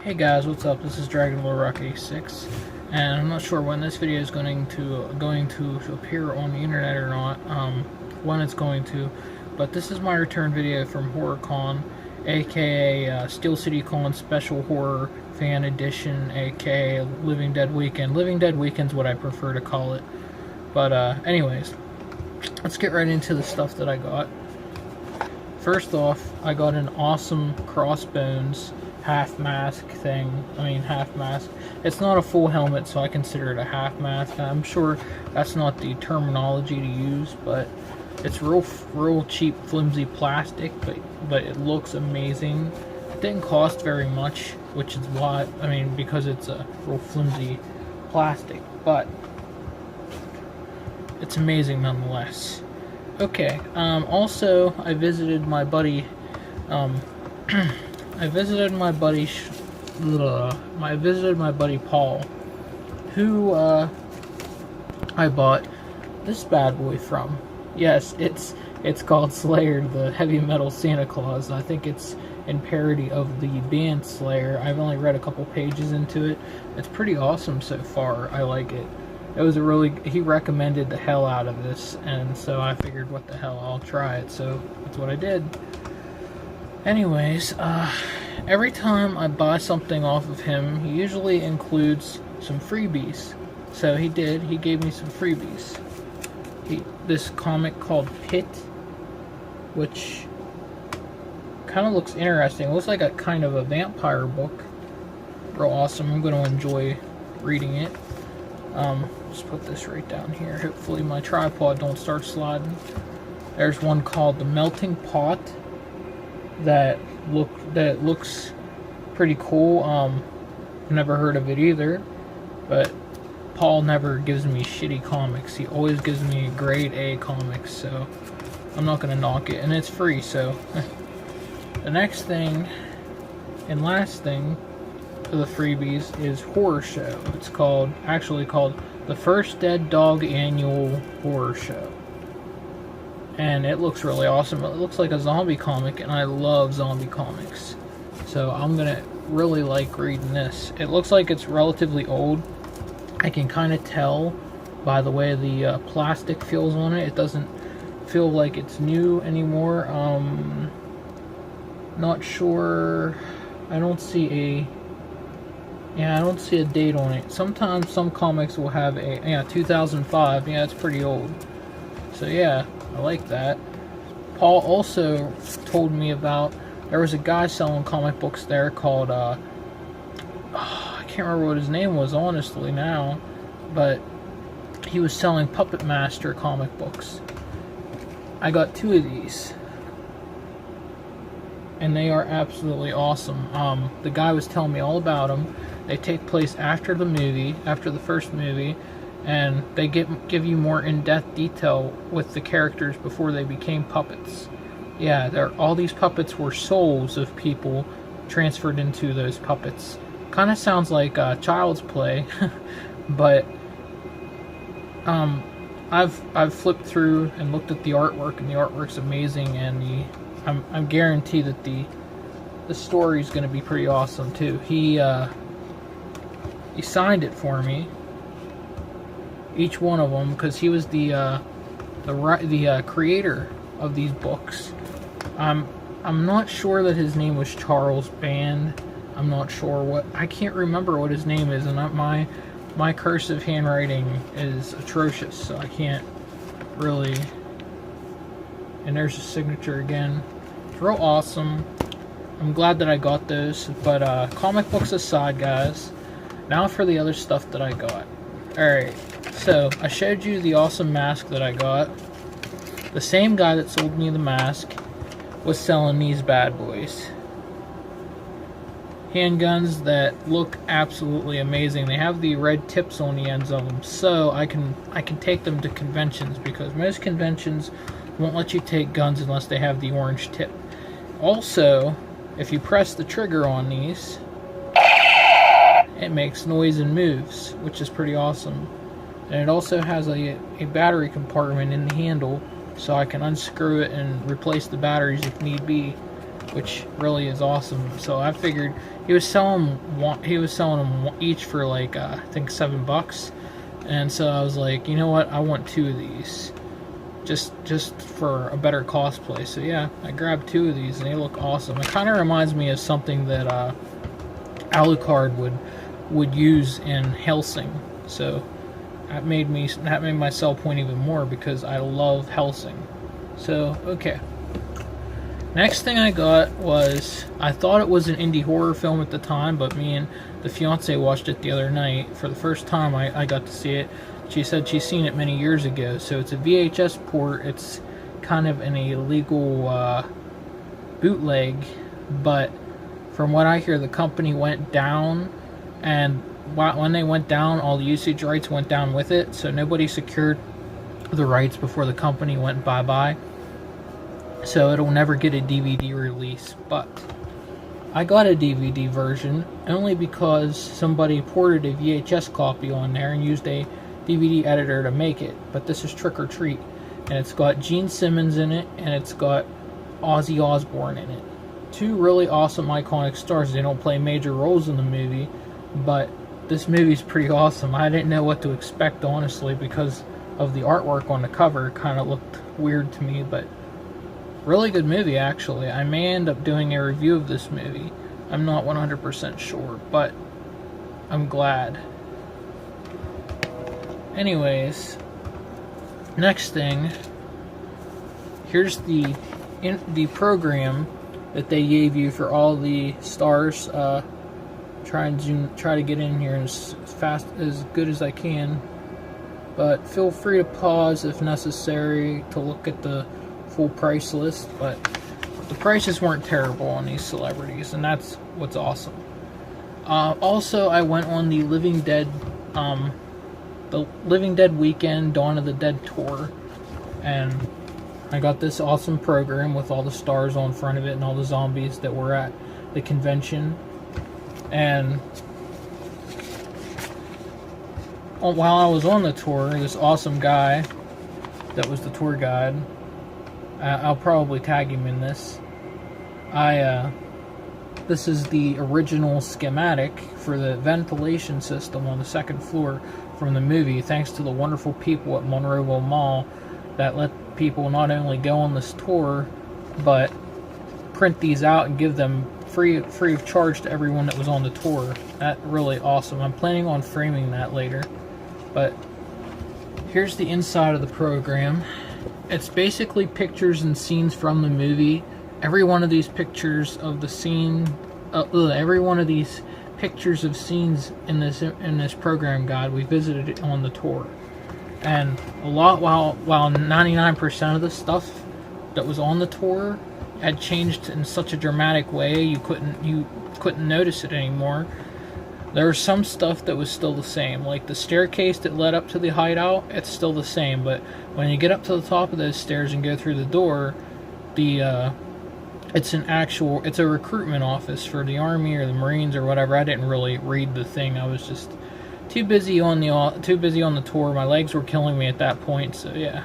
Hey guys, what's up? This is Dragon Lord Rock 86, and I'm not sure when this video is going to appear on the internet or not. When it's going to, but this is my return video from HorrorCon, aka Steel City Con Special Horror Fan Edition, aka Living Dead Weekend. Living Dead Weekend's what I prefer to call it. But anyways, let's get right into the stuff that I got. First off, I got an awesome Crossbones half mask thing. Half mask. It's not a full helmet, so I consider it a half mask. I'm sure that's not the terminology to use, but it's real cheap, flimsy plastic, but it looks amazing. It didn't cost very much, which is why, because it's a real flimsy plastic, but it's amazing nonetheless. Okay, also, I visited my buddy, I visited my buddy Paul, who I bought this bad boy from. Yes, it's called Slayer, the heavy metal Santa Claus. I think it's in parody of the band Slayer. I've only read a couple pages into it. It's pretty awesome so far. I like it. He recommended the hell out of this, and so I figured, what the hell, I'll try it. So that's what I did. Anyways, every time I buy something off of him, he usually includes some freebies. So he gave me some freebies. This comic called Pit, which kind of looks interesting. It looks like a kind of a vampire book. Real awesome. I'm going to enjoy reading it. Just put this right down here. Hopefully my tripod don't start sliding. There's one called The Melting Pot that looks pretty cool. Never heard of it either, but Paul never gives me shitty comics. He always gives me grade A comics, so I'm not gonna knock it, and it's free. So the next thing and last thing for the freebies is Horror Show. It's actually called the First Dead Dog Annual Horror Show. And it looks really awesome. It looks like a zombie comic, and I love zombie comics. So I'm gonna really like reading this. It looks like it's relatively old. I can kind of tell by the way the plastic feels on it. It doesn't feel like it's new anymore. Not sure. I don't see a date on it. Sometimes some comics will have 2005. Yeah, it's pretty old. So yeah, I like that. Paul also told me about, there was a guy selling comic books there called, I can't remember what his name was honestly now, but he was selling Puppet Master comic books. I got 2 of these, and they are absolutely awesome. The guy was telling me all about them. They take place after the first movie, and they give you more in-depth detail with the characters before they became puppets. Yeah, all these puppets were souls of people transferred into those puppets. Kind of sounds like Child's Play, but I've flipped through and looked at the artwork, and the artwork's amazing, and I'm guaranteed that the story's going to be pretty awesome too. He signed it for me, each one of them, because he was the creator of these books. I'm not sure that his name was Charles Band. I'm not sure I can't remember what his name is, and my cursive handwriting is atrocious, so I can't really. And there's his signature again. It's real awesome. I'm glad that I got those. But comic books aside, guys, now for the other stuff that I got. Alright, so I showed you the awesome mask that I got. The same guy that sold me the mask was selling these bad boys. Handguns that look absolutely amazing. They have the red tips on the ends of them, so I can take them to conventions, because most conventions won't let you take guns unless they have the orange tip. Also, if you press the trigger on these, it makes noise and moves, which is pretty awesome. And it also has a battery compartment in the handle, so I can unscrew it and replace the batteries if need be, which really is awesome. So I figured He was selling them each for like I think $7, and so I was like, you know what, I want 2 of these, just for a better cosplay. So yeah, I grabbed 2 of these, and they look awesome. It kind of reminds me of something that Alucard would use in Helsing. So that made my sell point even more because I love Helsing. So okay. Next thing I got was, I thought it was an indie horror film at the time, but me and the fiance watched it the other night. For the first time I got to see it. She said she's seen it many years ago. So it's a VHS port. It's kind of an illegal bootleg, but from what I hear, the company went down, and when they went down, all the usage rights went down with it, so nobody secured the rights before the company went bye-bye. So it'll never get a DVD release, but I got a DVD version only because somebody ported a VHS copy on there and used a DVD editor to make it. But this is Trick or Treat, and it's got Gene Simmons in it, and it's got Ozzy Osbourne in it. 2 really awesome iconic stars. They don't play major roles in the movie, but this movie's pretty awesome. I didn't know what to expect, honestly, because of the artwork on the cover. It kind of looked weird to me, but really good movie, actually. I may end up doing a review of this movie. I'm not 100% sure, but I'm glad. Anyways, next thing, here's the program that they gave you for all the stars. Try to get in here as good as I can, but feel free to pause if necessary to look at the full price list. But the prices weren't terrible on these celebrities, and that's what's awesome. Also, I went on the Living Dead weekend Dawn of the Dead tour, and I got this awesome program with all the stars on front of it and all the zombies that were at the convention. And while I was on the tour, this awesome guy that was the tour guide, I'll probably tag him in this. This is the original schematic for the ventilation system on the 2nd floor from the movie, thanks to the wonderful people at Monroeville Mall that let people not only go on this tour, but print these out and give them free of charge to everyone that was on the tour. That's really awesome. I'm planning on framing that later. But here's the inside of the program. It's basically pictures and scenes from the movie. Every one of these pictures of the scene, every one of these pictures of scenes in this program guide, we visited it on the tour. And a lot, while 99% of the stuff that was on the tour had changed in such a dramatic way you couldn't notice it anymore, there was some stuff that was still the same. Like the staircase that led up to the hideout, it's still the same, but when you get up to the top of those stairs and go through the door, it's a recruitment office for the Army or the Marines or whatever. I didn't really read the thing. I was just too busy on the tour. My legs were killing me at that point, so yeah.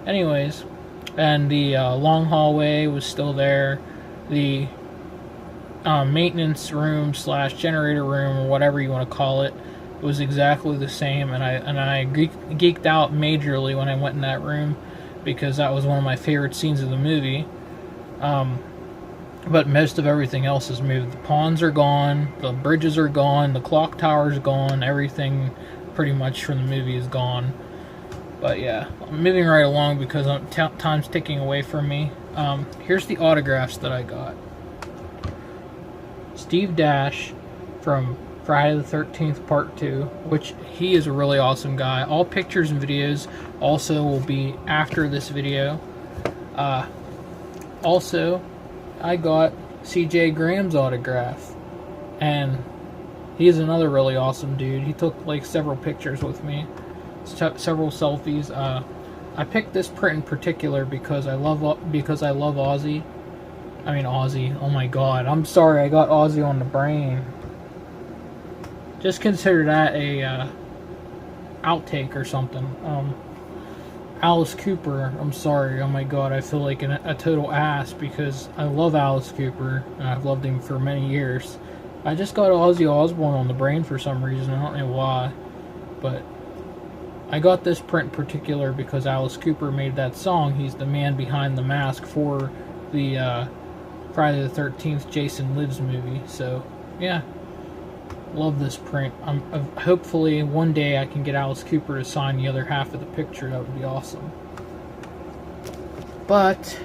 Anyways, and the long hallway was still there. The maintenance room / generator room, or whatever you want to call it, was exactly the same. And I geeked out majorly when I went in that room because that was one of my favorite scenes of the movie. But most of everything else is moved. The pawns are gone, the bridges are gone, the clock tower's gone, everything pretty much from the movie is gone. But yeah, I'm moving right along because time's ticking away from me. Here's the autographs that I got. Steve Dash from Friday the 13th Part 2, which he is a really awesome guy. All pictures and videos also will be after this video. Also, I got CJ Graham's autograph, and he's another really awesome dude. He took like several pictures with me, several selfies. I picked this print in particular because I love Ozzy. I mean Ozzy. Oh my God! I'm sorry, I got Ozzy on the brain. Just consider that a outtake or something. Alice Cooper, I'm sorry, oh my God, I feel like a total ass because I love Alice Cooper, and I've loved him for many years, I just got Ozzy Osbourne on the brain for some reason. I don't know why. But I got this print in particular because Alice Cooper made that song. He's the man behind the mask for the Friday the 13th Jason Lives movie. So, yeah. Love this print. Hopefully one day I can get Alice Cooper to sign the other half of the picture. That would be awesome. But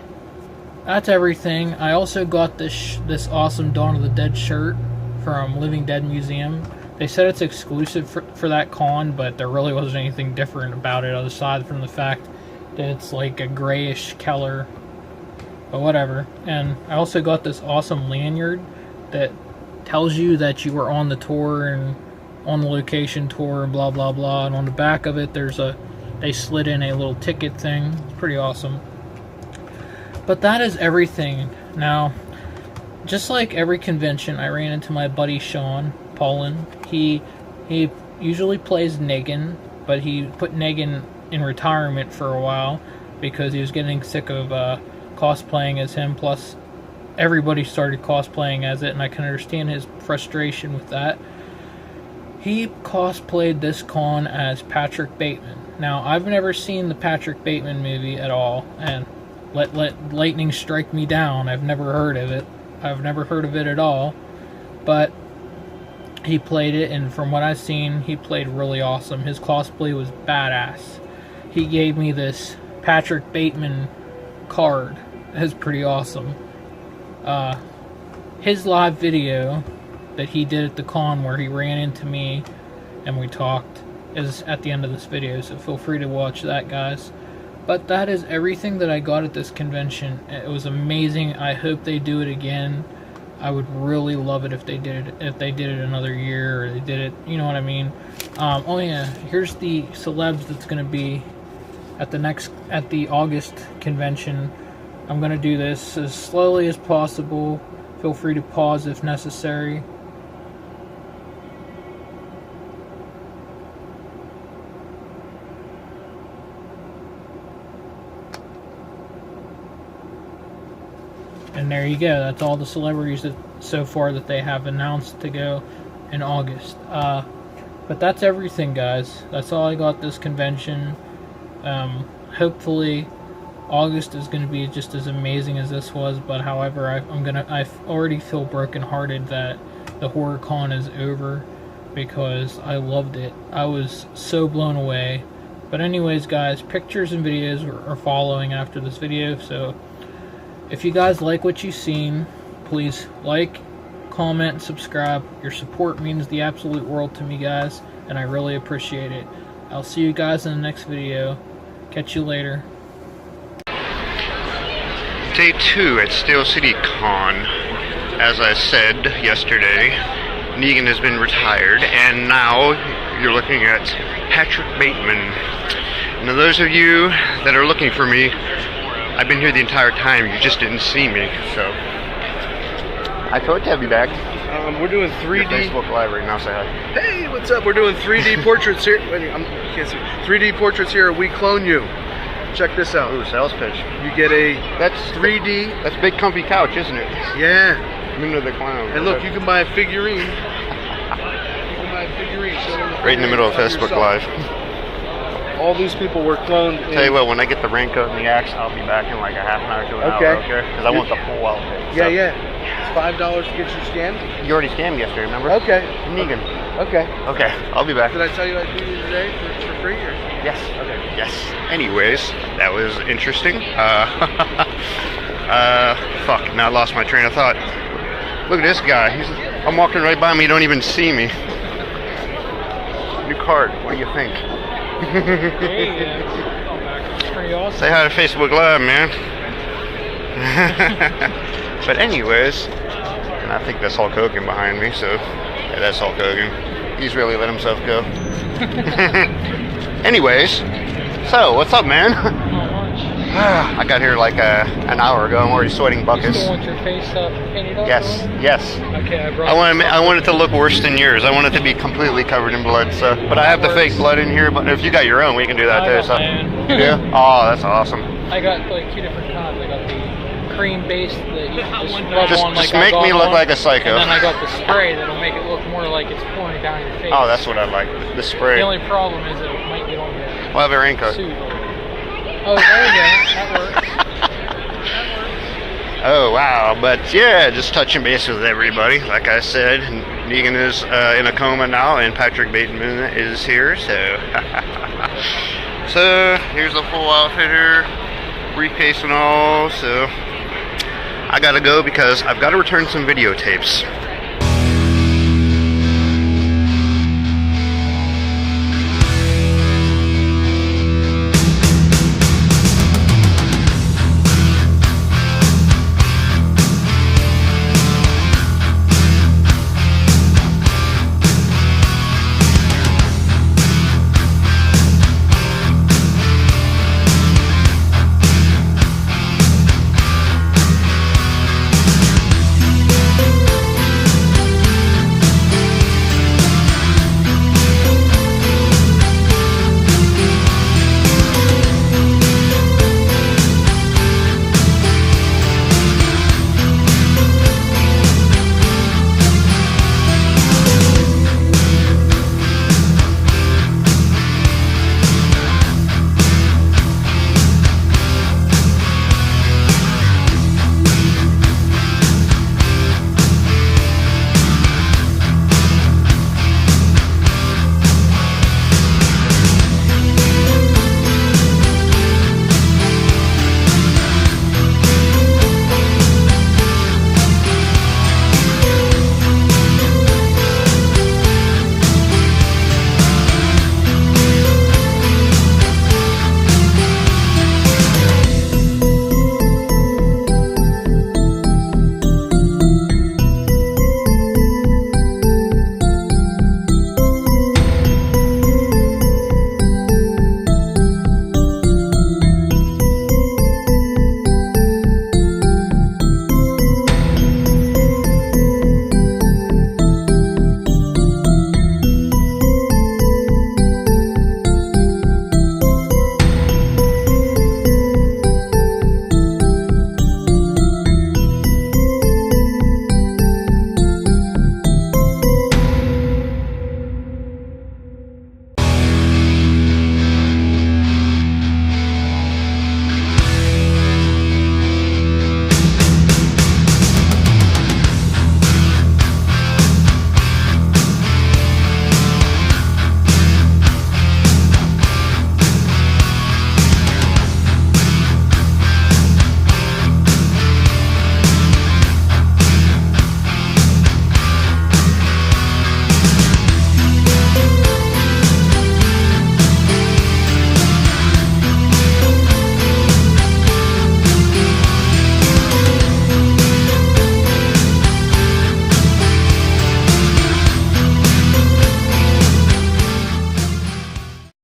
that's everything. I also got this awesome Dawn of the Dead shirt from Living Dead Museum. They said it's exclusive for that con, but there really wasn't anything different about it aside from the fact that it's like a grayish color. But whatever. And I also got this awesome lanyard that tells you that you were on the tour and on the location tour and blah blah blah. And on the back of it, they slid in a little ticket thing. It's pretty awesome. But that is everything. Now, just like every convention, I ran into my buddy Sean Paulin. He usually plays Negan, but he put Negan in retirement for a while because he was getting sick of cosplaying as him. Plus, everybody started cosplaying as it, and I can understand his frustration with that. He cosplayed this con as Patrick Bateman. Now, I've never seen the Patrick Bateman movie at all, and let lightning strike me down. I've never heard of it. I've never heard of it at all. But he played it, and from what I've seen, he played really awesome. His cosplay was badass. He gave me this Patrick Bateman card. It's pretty awesome. His live video that he did at the con where he ran into me and we talked is at the end of this video, so feel free to watch that, guys. But that is everything that I got at this convention. It was amazing. I hope they do it again. I would really love it if they did it another year, or they did it, you know what I mean. Oh yeah, here's the celebs that's going to be at the August convention. I'm going to do this as slowly as possible. Feel free to pause if necessary. And there you go. That's all the celebrities that so far that they have announced to go in August. But that's everything, guys. That's all I got this convention. Hopefully August is going to be just as amazing as this was, but however, I already feel brokenhearted that the horror con is over because I loved it. I was so blown away. But anyways, guys, pictures and videos are following after this video, so if you guys like what you've seen, please like, comment, and subscribe. Your support means the absolute world to me, guys, and I really appreciate it. I'll see you guys in the next video. Catch you later. Day 2 at Steel City Con. As I said yesterday, Negan has been retired, and now you're looking at Patrick Bateman. Now those of you that are looking for me, I've been here the entire time, you just didn't see me, so I told you I'd be back. We're doing 3D. Facebook Live right now, say hi. Hey, what's up? We're doing 3D portraits here. Wait, can't see. 3D portraits here. We clone you. Check this out. Ooh, sales pitch. You get a That's 3D. That's big comfy couch, isn't it? Yeah. Minute the clown. And look, you can buy a figurine. You can buy a figurine. Right in the middle of Facebook Live. All these people were cloned. Tell you what, when I get the raincoat and the axe, I'll be back in like a half an hour to an hour, okay? Because I want the full outfit. Yeah, yeah. It's $5 to get you scanned. You already scanned yesterday, remember? Okay. Negan. Okay. Okay, I'll be back. Did I tell you I'd do you today for free? Or? Yes. Okay. Yes. Anyways, that was interesting. Fuck, now I lost my train of thought. Look at this guy. I'm walking right by him, he don't even see me. New card, what do you think? Hey, pretty awesome. Say hi to Facebook Live, man. But anyways, and I think that's Hulk Hogan behind me, so yeah, that's Hulk Hogan. He's really let himself go. Anyways, so what's up, man? Not much. I got here like an hour ago. I'm already sweating You buckets. still want your face painted up? Yes, or? yes. Okay, I want it to look worse than yours. I want it to be completely covered in blood. So, but I have the fake blood in here. But if you got your own, we can do that I too. got So, my own. you do? Oh, that's awesome. I got like 2 different kinds. I got the cream base that you can just rub on like Just make me look like a psycho. And then I got the spray that'll make it look more like it's pouring down your face. Oh, that's what I like. The spray. The only problem is that it might get on your We'll have a raincoat. suit. Oh, there you go. That works. Oh, wow. But yeah, just touching base with everybody. Like I said, Negan is in a coma now, and Patrick Bateman is here, so. So, here's the full outfit here, briefcase and all, so. I gotta go because I've got to return some videotapes.